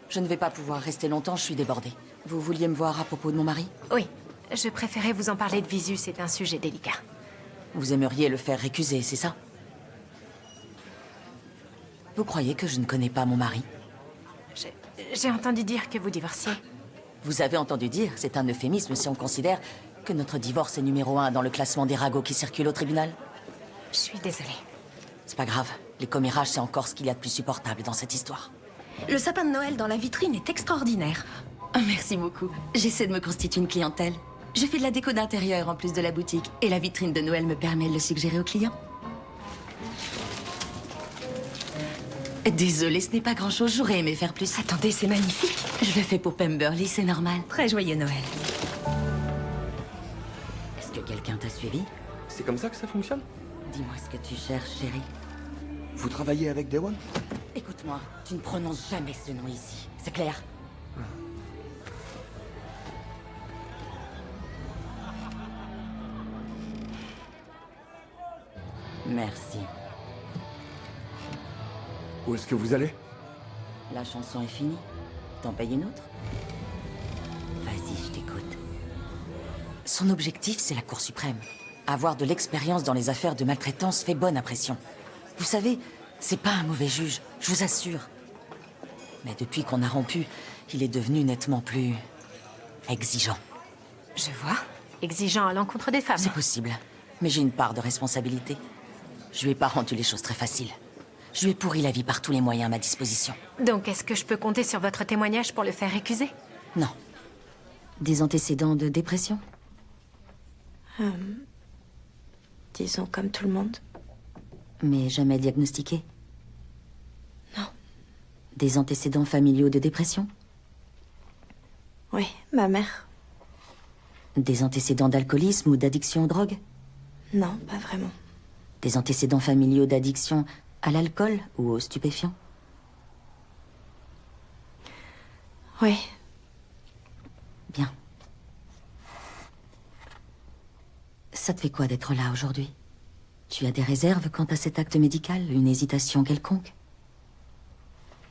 Je ne vais pas pouvoir rester longtemps, je suis débordée. Vous vouliez me voir à propos de mon mari? Oui, je préférais vous en parler de visu, c'est un sujet délicat. Vous aimeriez le faire récuser, c'est ça? Vous croyez que je ne connais pas mon mari? J'ai entendu dire que vous divorciez. Vous avez entendu dire, c'est un euphémisme si on considère que notre divorce est numéro 1 dans le classement des ragots qui circulent au tribunal. Je suis désolée. C'est pas grave, les commérages c'est encore ce qu'il y a de plus supportable dans cette histoire. Le sapin de Noël dans la vitrine est extraordinaire. Oh, merci beaucoup. J'essaie de me constituer une clientèle. Je fais de la déco d'intérieur en plus de la boutique. Et la vitrine de Noël me permet de le suggérer aux clients. Désolée, ce n'est pas grand-chose. J'aurais aimé faire plus. Attendez, c'est magnifique. Je le fais pour Pemberley, c'est normal. Très joyeux Noël. Est-ce que quelqu'un t'a suivi? C'est comme ça que ça fonctionne? Dis-moi ce que tu cherches, chérie. Vous travaillez avec Day One? Écoute-moi, tu ne prononces jamais ce nom ici, c'est clair? Merci. Où est-ce que vous allez? La chanson est finie. T'en payes une autre? Vas-y, je t'écoute. Son objectif, c'est la Cour suprême. Avoir de l'expérience dans les affaires de maltraitance fait bonne impression. Vous savez, c'est pas un mauvais juge, je vous assure. Mais depuis qu'on a rompu, il est devenu nettement plus... exigeant. Je vois. Exigeant à l'encontre des femmes. C'est possible, mais j'ai une part de responsabilité. Je lui ai pas rendu les choses très faciles. Je lui ai pourri la vie par tous les moyens à ma disposition. Donc, est-ce que je peux compter sur votre témoignage pour le faire récuser? Non. Des antécédents de dépression? Disons comme tout le monde. Mais jamais diagnostiqué? Non. Des antécédents familiaux de dépression? Oui, ma mère. Des antécédents d'alcoolisme ou d'addiction aux drogues? Non, pas vraiment. Des antécédents familiaux d'addiction à l'alcool ou aux stupéfiants? Oui. Bien. Ça te fait quoi d'être là aujourd'hui? Tu as des réserves quant à cet acte médical? Une hésitation quelconque?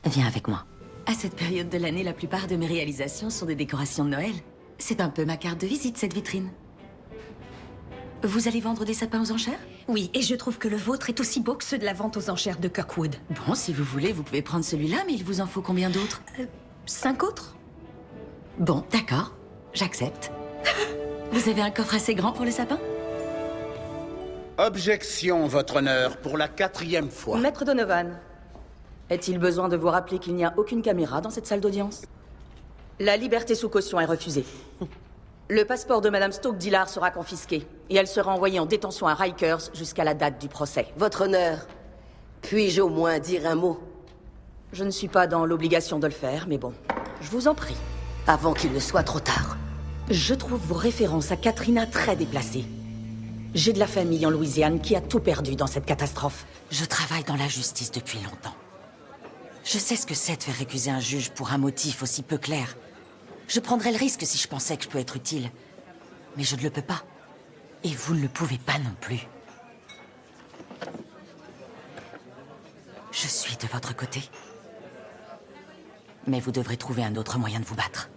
Viens avec moi. À cette période de l'année, la plupart de mes réalisations sont des décorations de Noël. C'est un peu ma carte de visite, cette vitrine. Vous allez vendre des sapins aux enchères? Oui, et je trouve que le vôtre est aussi beau que ceux de la vente aux enchères de Kirkwood. Bon, si vous voulez, vous pouvez prendre celui-là, mais il vous en faut combien d'autres? 5 autres? Bon, d'accord. J'accepte. Vous avez un coffre assez grand pour le sapin? Objection, votre honneur, pour la 4e fois. Maître Donovan, est-il besoin de vous rappeler qu'il n'y a aucune caméra dans cette salle d'audience? La liberté sous caution est refusée. Le passeport de Madame Stoke-Dillard sera confisqué et elle sera envoyée en détention à Rikers jusqu'à la date du procès. Votre honneur, puis-je au moins dire un mot? Je ne suis pas dans l'obligation de le faire, mais bon, je vous en prie. Avant qu'il ne soit trop tard. Je trouve vos références à Katrina très déplacées. J'ai de la famille en Louisiane qui a tout perdu dans cette catastrophe. Je travaille dans la justice depuis longtemps. Je sais ce que c'est de faire récuser un juge pour un motif aussi peu clair. Je prendrais le risque si je pensais que je peux être utile. Mais je ne le peux pas. Et vous ne le pouvez pas non plus. Je suis de votre côté. Mais vous devrez trouver un autre moyen de vous battre.